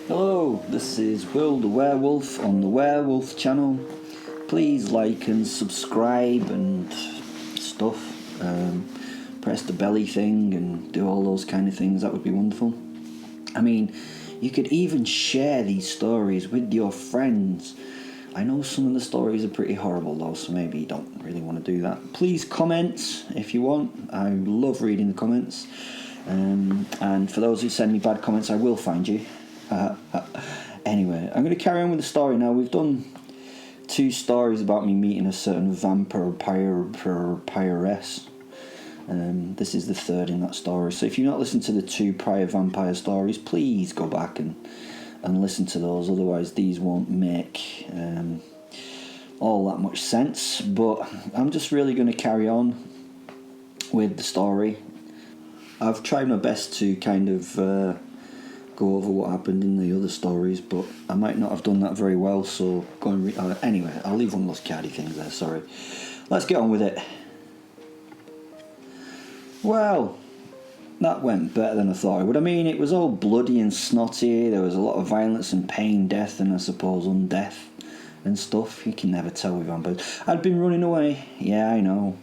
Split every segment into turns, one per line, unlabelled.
Hello, this is Will the Werewolf on the Werewolf channel. Please like and subscribe and stuff. Press the belly thing and do all those kind of things. That would be wonderful. I mean, you could even share these stories with your friends. I know some of the stories are pretty horrible though, so maybe you don't really want to do that. Please comment if you want. I love reading the comments. And for those who send me bad comments, I will find you. Anyway, I'm going to carry on with the story now. We've done 2 stories about me meeting a certain vampiress. This is the 3rd in that story. So if you've not listened to the 2 prior vampire stories, please go back and listen to those. Otherwise, these won't make all that much sense. But I'm just really going to carry on with the story. I've tried my best to kind of go over what happened in the other stories, but I might not have done that very well, so go and anyway, I'll leave one of those cardy things there, sorry. Let's get on with it. Well, that went better than I thought it would. I mean, it was all bloody and snotty, there was a lot of violence and pain, death, and I suppose undeath and stuff. You can never tell with vampires. I'd been running away, yeah, I know.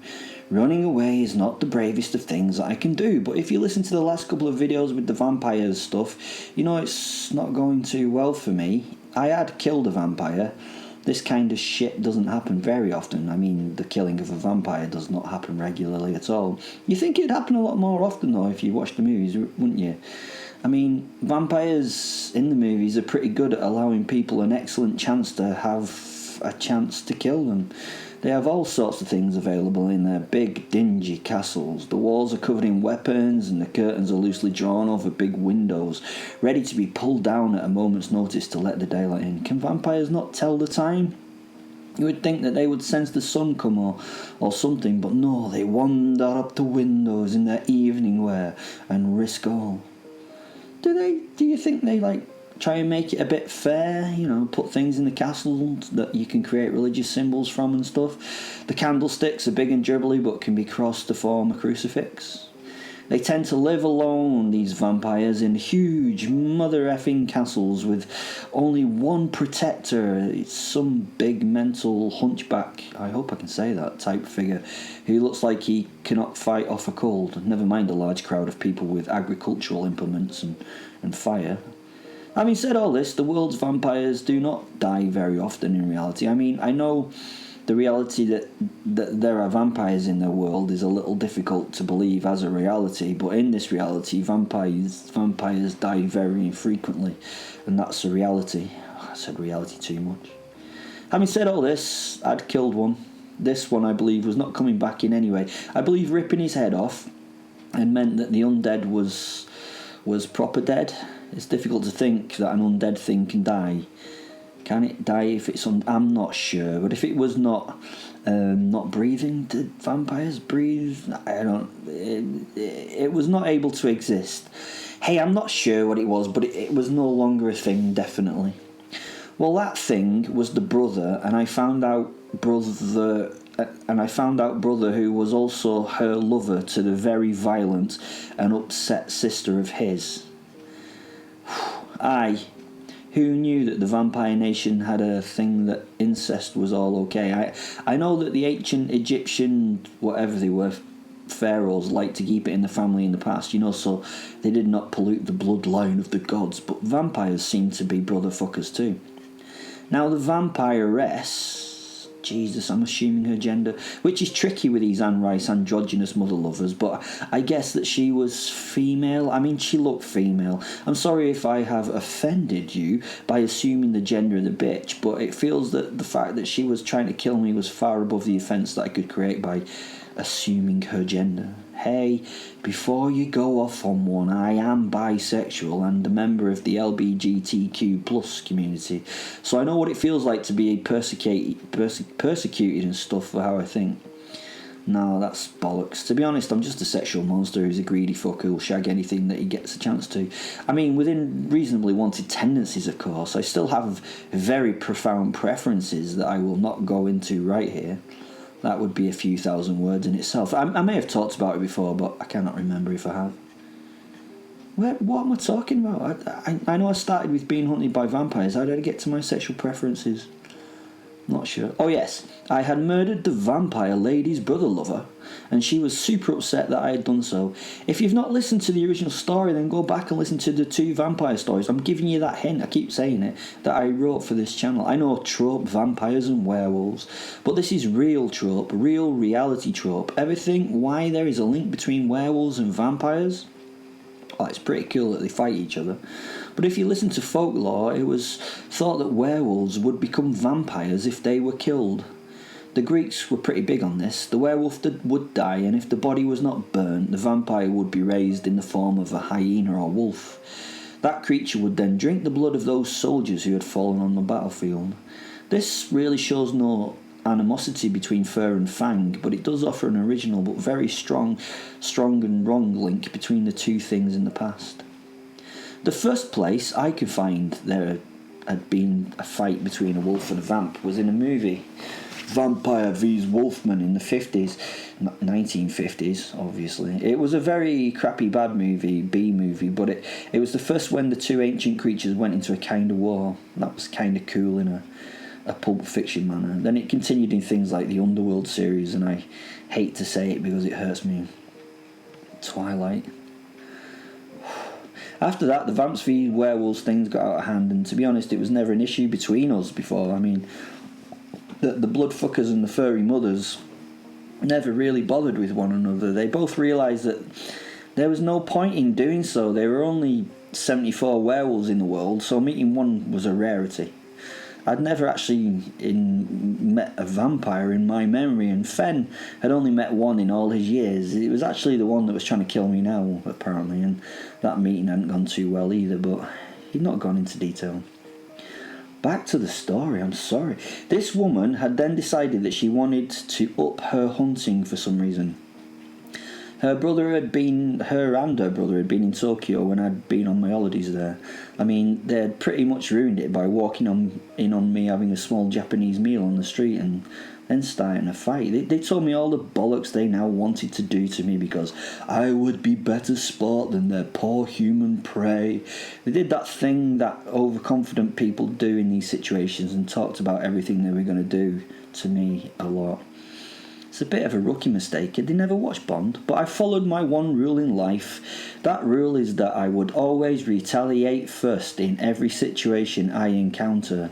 Running away is not the bravest of things that I can do, but if you listen to the last couple of videos with the vampires stuff, you know it's not going too well for me. I had killed a vampire. This kind of shit doesn't happen very often. I mean, the killing of a vampire does not happen regularly at all. You think it'd happen a lot more often though if you watched the movies, wouldn't you? I mean, vampires in the movies are pretty good at allowing people an excellent chance to have a chance to kill them. They have all sorts of things available in their big, dingy castles. The walls are covered in weapons and the curtains are loosely drawn over big windows, ready to be pulled down at a moment's notice to let the daylight in. Can vampires not tell the time? You would think that they would sense the sun come or something, but no, they wander up to windows in their evening wear and risk all. Do you think they try and make it a bit fair, you know, put things in the castle that you can create religious symbols from and stuff? The candlesticks are big and dribbly but can be crossed to form a crucifix. They tend to live alone, these vampires, in huge mother effing castles with only one protector. It's some big mental hunchback, I hope I can say that, type figure, who looks like he cannot fight off a cold, never mind a large crowd of people with agricultural implements and fire. Having said all this, the world's vampires do not die very often in reality. I mean, I know the reality that there are vampires in the world is a little difficult to believe as a reality, but in this reality, vampires die very infrequently, and that's a reality. I said reality too much. Having said all this, I'd killed one. This one, I believe, was not coming back in any way. I believe ripping his head off and meant that the undead was proper dead. It's difficult to think that an undead thing can die. Can it die if it's I'm not sure, but if it was not breathing, did vampires breathe? I don't. It was not able to exist. Hey, I'm not sure what it was, but it was no longer a thing, definitely. Well, that thing was the brother, and I found out brother who was also her lover to the very violent and upset sister of his. Who knew that the vampire nation had a thing that incest was all okay? I know that the ancient Egyptian, whatever they were, pharaohs liked to keep it in the family in the past, you know, so they did not pollute the bloodline of the gods, but vampires seem to be brother fuckers too. Now the vampiress, Jesus, I'm assuming her gender, which is tricky with these Anne Rice androgynous mother lovers, but I guess that she was female. I mean, she looked female. I'm sorry if I have offended you by assuming the gender of the bitch, but it feels that the fact that she was trying to kill me was far above the offence that I could create by assuming her gender. Hey, before you go off on one, I am bisexual and a member of the LGBTQ+ community, so I know what it feels like to be persecuted and stuff for how I think. No, that's bollocks. To be honest, I'm just a sexual monster who's a greedy fucker who'll shag anything that he gets a chance to. I mean, within reasonably wanted tendencies, of course. I still have very profound preferences that I will not go into right here. That would be a few thousand words in itself. I may have talked about it before, but I cannot remember if I have. What am I talking about? I know I started with being hunted by vampires. How did I get to my sexual preferences? Not sure. Oh yes, I had murdered the vampire lady's brother lover, and she was super upset that I had done so. If you've not listened to the original story, then go back and listen to the 2 vampire stories. I'm giving you that hint, I keep saying it, that I wrote for this channel. I know trope, vampires and werewolves, but this is real trope, real reality trope. Ever think why there is a link between werewolves and vampires? Oh, it's pretty cool that they fight each other. But if you listen to folklore, it was thought that werewolves would become vampires if they were killed. The Greeks were pretty big on this. The werewolf would die, and if the body was not burnt, the vampire would be raised in the form of a hyena or wolf. That creature would then drink the blood of those soldiers who had fallen on the battlefield. This really shows no animosity between fur and fang, but it does offer an original but very strong and wrong link between the 2 things in the past. The first place I could find there had been a fight between a wolf and a vamp was in a movie, Vampire vs Wolfman, in the 50s, 1950s obviously. It was a very crappy bad movie, B movie, but it was the first when the 2 ancient creatures went into a kind of war. That was kind of cool in a Pulp Fiction manner. Then it continued in things like the Underworld series, and I hate to say it because it hurts me, Twilight. After that, the vamps v werewolves things got out of hand, and to be honest, it was never an issue between us before. I mean, the bloodfuckers and the furry mothers never really bothered with one another. They both realised that there was no point in doing so. There were only 74 werewolves in the world, so meeting one was a rarity. I'd never actually met a vampire in my memory, and Fenn had only met one in all his years. It was actually the one that was trying to kill me now, apparently, and that meeting hadn't gone too well either, but he'd not gone into detail. Back to the story, I'm sorry. This woman had then decided that she wanted to up her hunting for some reason. Her and her brother had been in Tokyo when I'd been on my holidays there. I mean, they'd pretty much ruined it by walking in on me having a small Japanese meal on the street and then starting a fight. They told me all the bollocks they now wanted to do to me because I would be better sport than their poor human prey. They did that thing that overconfident people do in these situations and talked about everything they were going to do to me a lot. It's a bit of a rookie mistake. They never watched Bond, but I followed my one rule in life. That rule is that I would always retaliate first in every situation I encounter.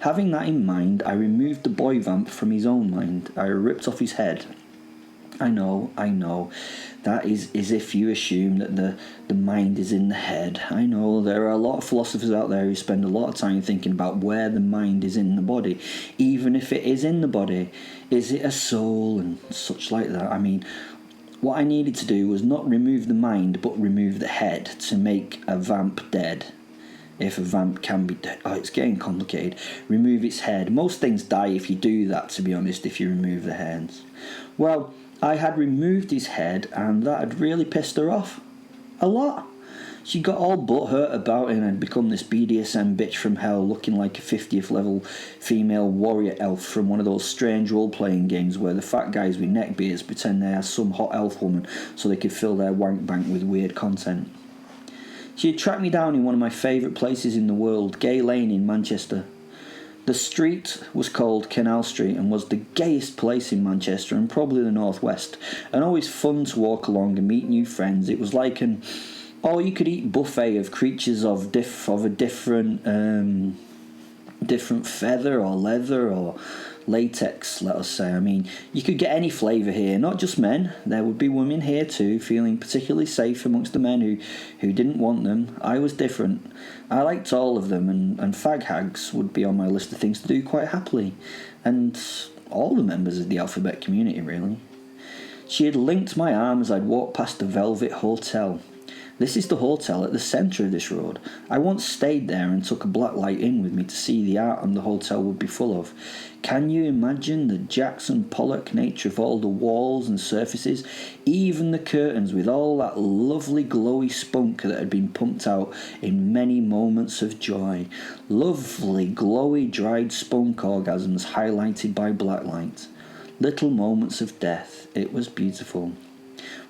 Having that in mind, I removed the boy vamp from his own mind. I ripped off his head. I know. That is as if you assume that the mind is in the head. I know there are a lot of philosophers out there who spend a lot of time thinking about where the mind is in the body. Even if it is in the body, is it a soul and such like that? I mean, what I needed to do was not remove the mind, but remove the head to make a vamp dead. If a vamp can be dead. Oh, it's getting complicated. Remove its head. Most things die if you do that, to be honest, if you remove the heads. Well, I had removed his head, and that had really pissed her off. A lot. She got all butthurt about it and had become this BDSM bitch from hell, looking like a 50th level female warrior elf from one of those strange role-playing games where the fat guys with neckbeards pretend they are some hot elf woman so they could fill their wank bank with weird content. She had tracked me down in one of my favourite places in the world, Gay Lane in Manchester. The street was called Canal Street and was the gayest place in Manchester and probably the northwest, and always fun to walk along and meet new friends. It was like an all-you-could-eat buffet of creatures of a different feather or leather or latex, let us say. I mean, you could get any flavour here, not just men. There would be women here too, feeling particularly safe amongst the men who didn't want them. I was different. I liked all of them, and fag hags would be on my list of things to do quite happily. And all the members of the alphabet community, really. She had linked my arm as I'd walked past the Velvet Hotel. This is the hotel at the centre of this road. I once stayed there and took a black light in with me to see the art the hotel would be full of. Can you imagine the Jackson Pollock nature of all the walls and surfaces, even the curtains with all that lovely glowy spunk that had been pumped out in many moments of joy. Lovely glowy dried spunk orgasms highlighted by black light. Little moments of death. It was beautiful.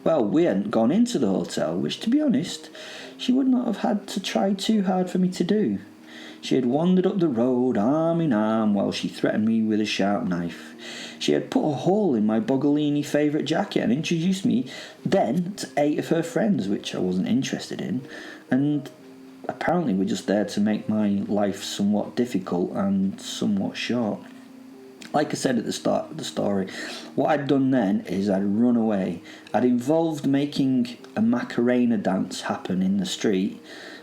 Well, we hadn't gone into the hotel, which, to be honest, she would not have had to try too hard for me to do. She had wandered up the road, arm in arm, while she threatened me with a sharp knife. She had put a hole in my Bogolini favourite jacket and introduced me then to 8 of her friends, which I wasn't interested in, and apparently were just there to make my life somewhat difficult and somewhat short. Like I said at the start of the story, what I'd done then is I'd run away. I'd involved making a Macarena dance happen in the street,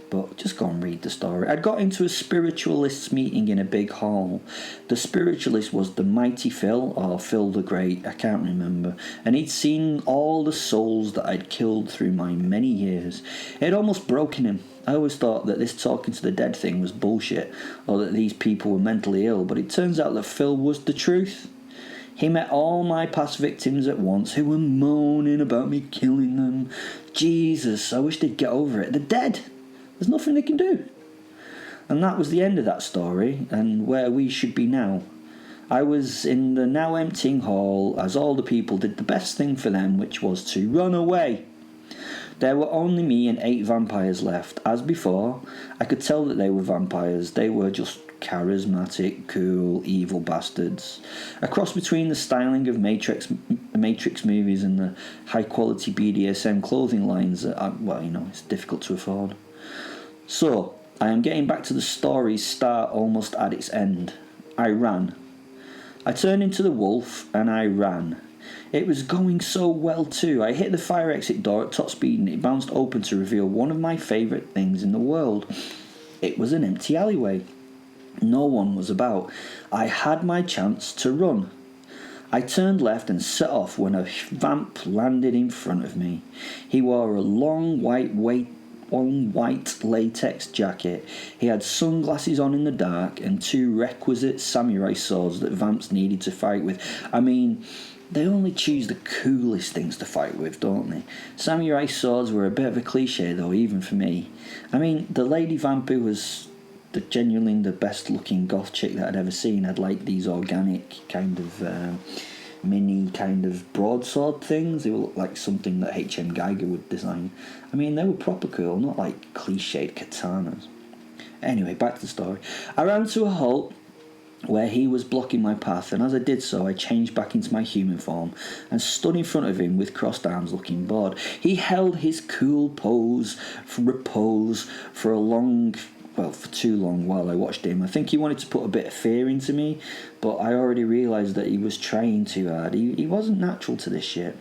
but just go and read the story. I'd got into a spiritualists meeting in a big hall. The spiritualist was the mighty Phil, or Phil the Great, I can't remember, and he'd seen all the souls that I'd killed through my many years. It had almost broken him. I always thought that this talking to the dead thing was bullshit, or that these people were mentally ill, but it turns out that Phil was the truth. He met all my past victims at once, who were moaning about me killing them. Jesus, I wish they'd get over it. They're dead. There's nothing they can do. And that was the end of that story, and where we should be now. I was in the now emptying hall, as all the people did the best thing for them, which was to run away. There were only me and 8 vampires left. As before, I could tell that they were vampires. They were just charismatic, cool, evil bastards. A cross between the styling of Matrix movies and the high-quality BDSM clothing lines that, it's difficult to afford. So, I am getting back to the story's start almost at its end. I ran. I turned into the wolf and I ran. It was going so well too. I hit the fire exit door at top speed and it bounced open to reveal one of my favourite things in the world. It was an empty alleyway. No one was about. I had my chance to run. I turned left and set off when a vamp landed in front of me. He wore a long white latex jacket. He had sunglasses on in the dark and 2 requisite samurai swords that vamps needed to fight with. I mean, they only choose the coolest things to fight with, don't they? Samurai swords were a bit of a cliche though, even for me. I mean, the lady vamp who was genuinely the best looking goth chick that I'd ever seen had like these organic kind of mini kind of broadsword things. They looked like something that H.M. Geiger would design. I mean, they were proper cool, not like cliched katanas. Anyway, back to the story. I ran to a halt where he was blocking my path, and as I did so, I changed back into my human form and stood in front of him with crossed arms looking bored. He held his cool pose for repose for too long while I watched him. I think he wanted to put a bit of fear into me, but I already realised that he was trying too hard. He wasn't natural to this shit.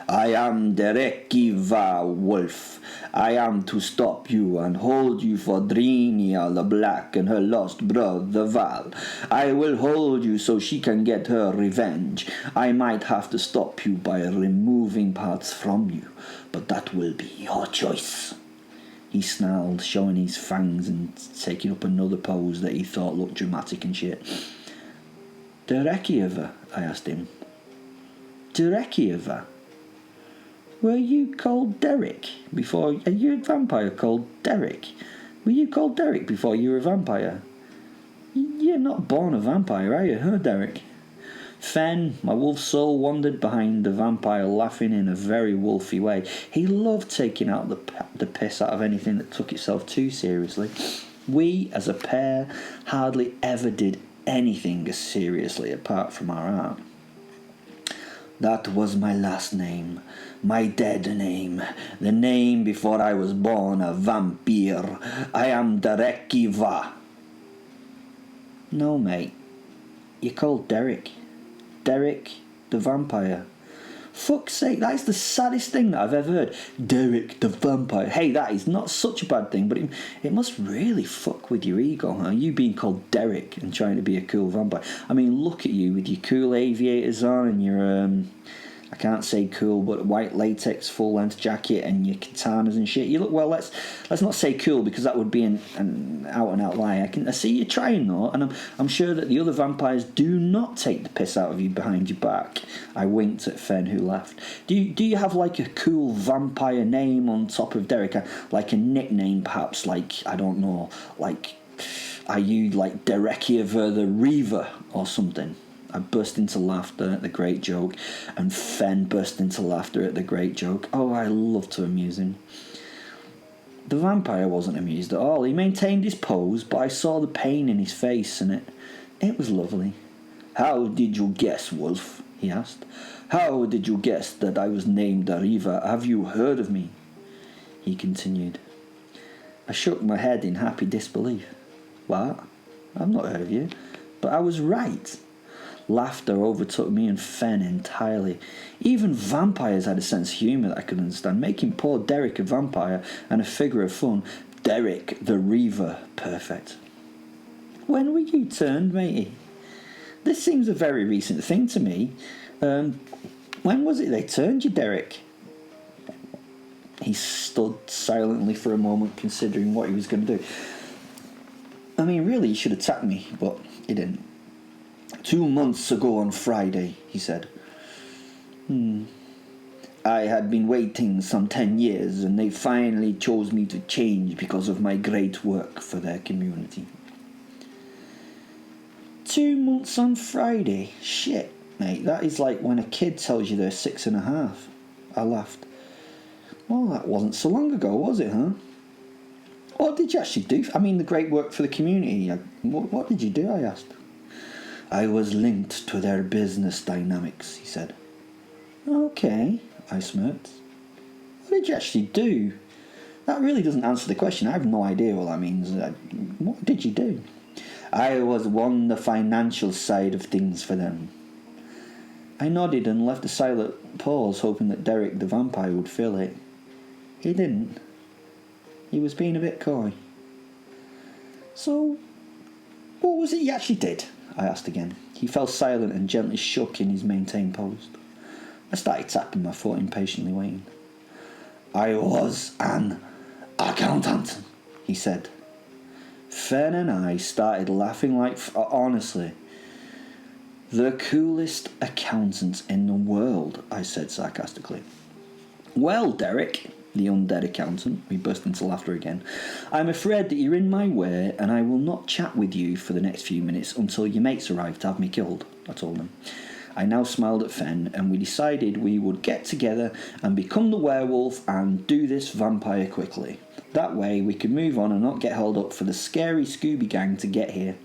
I am the Rekiva Wolf. I am to stop you and hold you for Drinia the Black and her lost brother Val. I will hold you so she can get her revenge. I might have to stop you by removing parts from you, but that will be your choice. He snarled, showing his fangs and taking up another pose that he thought looked dramatic and shit. Derekieva? I asked him. Derekieva? Were you called Derek before... Are you a vampire called Derek? Were you called Derek before you were a vampire? You're not born a vampire, are you, huh, Derek? Fen, my wolf soul, wandered behind the vampire, laughing in a very wolfy way. He loved taking out the piss out of anything that took itself too seriously. We, as a pair, hardly ever did anything as seriously apart from our art. That was my last name, my dead name, the name before I was born a vampire. I am Derekiva. No, mate, you're called Derek. Derek the vampire. Fuck's sake, that is the saddest thing that I've ever heard. Derek the vampire. Hey, that is not such a bad thing, but it must really fuck with your ego, huh? You being called Derek and trying to be a cool vampire. I mean, look at you with your cool aviators on and your, I can't say cool, but white latex full-length jacket and your katanas and shit. You look, well, let's not say cool because that would be an out-and-out lie. I see you trying though, and I'm sure that the other vampires do not take the piss out of you behind your back. I winked at Fen, who laughed. Do you have like a cool vampire name on top of Derek? Like a nickname perhaps, like, I don't know, like, are you like Derekieva the Reaver or something? I burst into laughter at the great joke, and Fen burst into laughter at the great joke. Oh, I love to amuse him. The vampire wasn't amused at all. He maintained his pose, but I saw the pain in his face, and it was lovely. "How did you guess, Wolf?" he asked. "How did you guess that I was named Arriva? Have you heard of me?" He continued. I shook my head in happy disbelief. "What? I've not heard of you." But I was right. Laughter overtook me and Fen entirely. Even vampires had a sense of humour that I could understand, making poor Derek a vampire and a figure of fun. Derek the Reaver, perfect. "When were you turned, matey?" "This seems a very recent thing to me. When was it they turned you, Derek?" He stood silently for a moment, considering what he was going to do. I mean, really, he should attack me, but he didn't. 2 months ago on Friday, he said. I had been waiting some 10 years, and they finally chose me to change because of my great work for their community. 2 months on Friday? Shit, mate, that is like when a kid tells you they're 6.5. I laughed. Well, that wasn't so long ago, was it, huh? What did you actually do? I mean, the great work for the community. What did you do, I asked. I was linked to their business dynamics, he said. Okay, I smirked. What did you actually do? That really doesn't answer the question. I have no idea what that means. What did you do? I was on the financial side of things for them. I nodded and left a silent pause, hoping that Derek the vampire would fill it. He didn't. He was being a bit coy. So, what was it you actually did? I asked again. He fell silent and gently shook in his maintained pose. I started tapping my foot, impatiently waiting. I was an accountant, he said. Fen and I started laughing like... honestly, the coolest accountant in the world, I said sarcastically. Well, Derek, the undead accountant, we burst into laughter again, I'm afraid that you're in my way, and I will not chat with you for the next few minutes until your mates arrive to have me killed, I told him. I now smiled at Fen, and we decided we would get together and become the werewolf and do this vampire quickly. That way we could move on and not get held up for the scary Scooby gang to get here.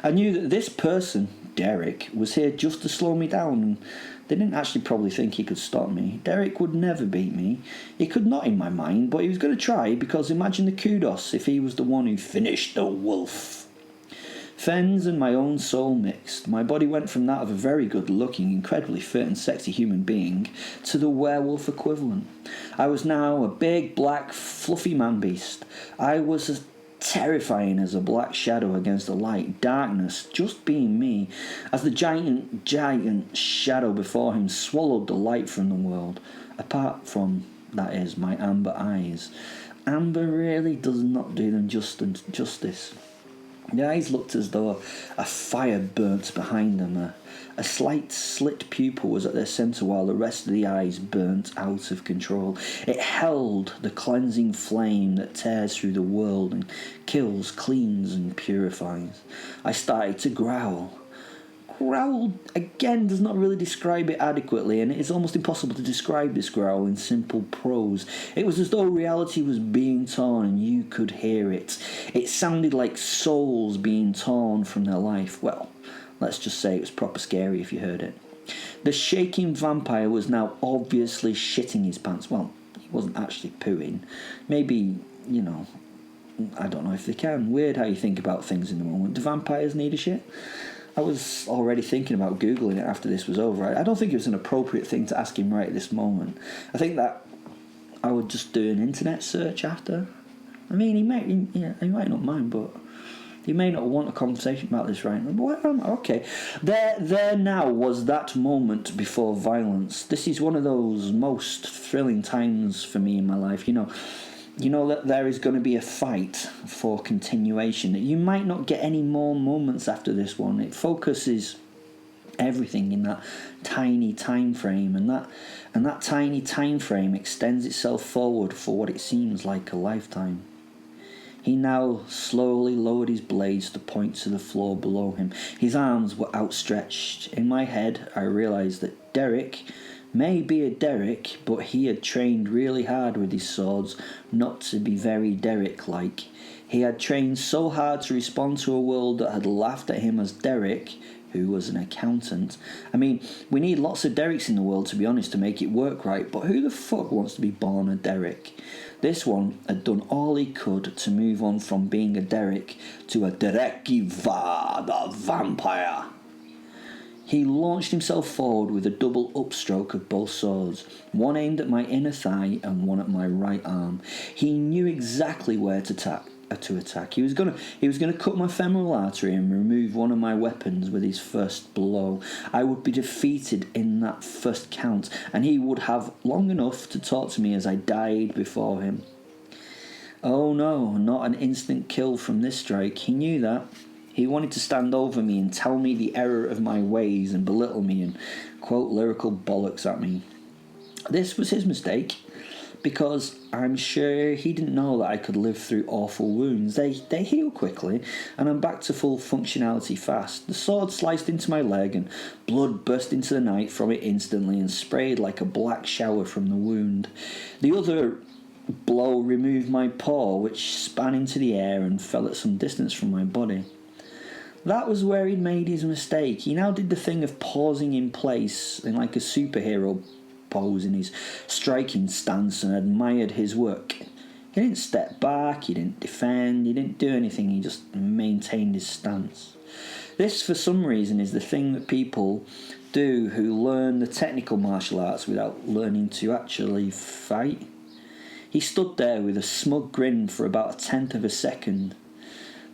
I knew that this person, Derek, was here just to slow me down, and they didn't actually probably think he could stop me. Derek would never beat me. He could not in my mind, but he was going to try, because imagine the kudos if he was the one who finished the wolf. Fen's and my own soul mixed. My body went from that of a very good-looking, incredibly fit and sexy human being to the werewolf equivalent. I was now a big, black, fluffy man-beast. I was as terrifying as a black shadow against the light darkness, just being me, as the giant shadow before him swallowed the light from the world, apart from, that is, my amber eyes. Amber really does not do them justice. The eyes looked as though a fire burnt behind them. A slight slit pupil was at their centre, while the rest of the eyes burnt out of control. It held the cleansing flame that tears through the world and kills, cleans and purifies. I started to growl. Growl, again, does not really describe it adequately, and it is almost impossible to describe this growl in simple prose. It was as though reality was being torn and you could hear it. It sounded like souls being torn from their life. Well, let's just say it was proper scary if you heard it. The shaking vampire was now obviously shitting his pants. Well, he wasn't actually pooing. Maybe, I don't know if they can. Weird how you think about things in the moment. Do vampires need a shit? I was already thinking about Googling it after this was over. I don't think it was an appropriate thing to ask him right at this moment. I think that I would just do an internet search after. I mean, he might not mind, but he may not want a conversation about this right now. Okay. There now was that moment before violence. This is one of those most thrilling times for me in my life. You know that there is going to be a fight for continuation. That you might not get any more moments after this one. It focuses everything in that tiny time frame, and that tiny time frame extends itself forward for what it seems like a lifetime. He now slowly lowered his blades to point to the floor below him. His arms were outstretched. In my head, I realised that Derek may be a Derek, but he had trained really hard with his swords not to be very Derek-like. He had trained so hard to respond to a world that had laughed at him as Derek, who was an accountant. I mean, we need lots of Dereks in the world, to be honest, to make it work right, but who the fuck wants to be born a Derek? This one had done all he could to move on from being a Derek to a Derekiva, the vampire. He launched himself forward with a double upstroke of both swords, one aimed at my inner thigh and one at my right arm. He knew exactly where to attack. He was gonna cut my femoral artery and remove one of my weapons with his first blow. I would be defeated in that first count, and he would have long enough to talk to me as I died before him. Oh no, not an instant kill from this strike. He knew that. He wanted to stand over me and tell me the error of my ways and belittle me and quote lyrical bollocks at me. This was his mistake, because I'm sure he didn't know that I could live through awful wounds. They heal quickly, and I'm back to full functionality fast. The sword sliced into my leg, and blood burst into the night from it instantly and sprayed like a black shower from the wound. The other blow removed my paw, which span into the air and fell at some distance from my body. That was where he'd made his mistake. He now did the thing of pausing in place in like a superhero pose in his striking stance and admired his work. He didn't step back, he didn't defend, he didn't do anything, he just maintained his stance. This, for some reason, is the thing that people do who learn the technical martial arts without learning to actually fight. He stood there with a smug grin for about a tenth of a second.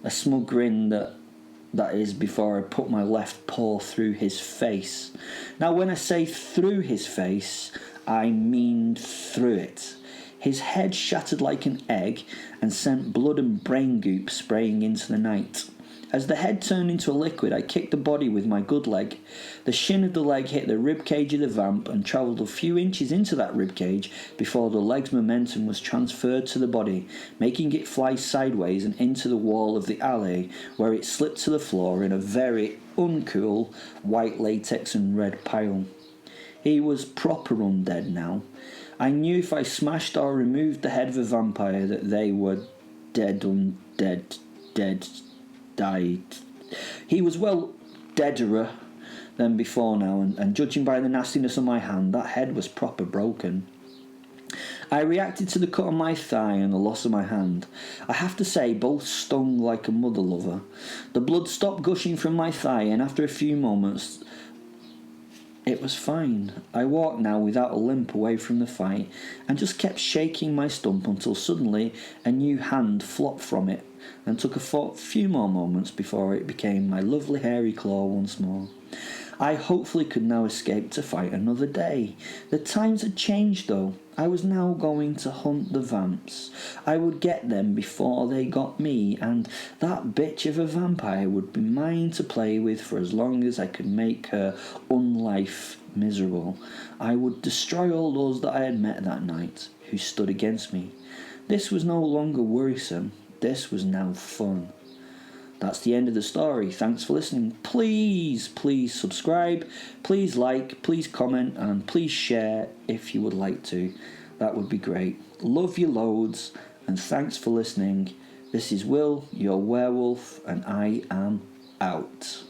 A smug grin that is before I put my left paw through his face. Now, when I say through his face, I mean through it. His head shattered like an egg and sent blood and brain goop spraying into the night. As the head turned into a liquid, I kicked the body with my good leg. The shin of the leg hit the rib cage of the vamp and travelled a few inches into that rib cage before the leg's momentum was transferred to the body, making it fly sideways and into the wall of the alley, where it slipped to the floor in a very uncool white latex and red pile. He was proper undead now. I knew if I smashed or removed the head of a vampire that they were dead. Died. He was well deaderer than before now, and judging by the nastiness of my hand, that head was proper broken. I reacted to the cut on my thigh and the loss of my hand. I have to say, both stung like a mother lover. The blood stopped gushing from my thigh, and after a few moments, it was fine. I walked now without a limp away from the fight, and just kept shaking my stump until suddenly a new hand flopped from it, and took a few more moments before it became my lovely hairy claw once more. I hopefully could now escape to fight another day. The times had changed though. I was now going to hunt the vamps. I would get them before they got me, and that bitch of a vampire would be mine to play with for as long as I could make her unlife miserable. I would destroy all those that I had met that night who stood against me. This was no longer worrisome. This was now fun. That's the end of the story. Thanks for listening. Please subscribe, please like, please comment, and please share if you would like to. That would be great. Love you loads, and thanks for listening. This is Will, your werewolf, and I am out.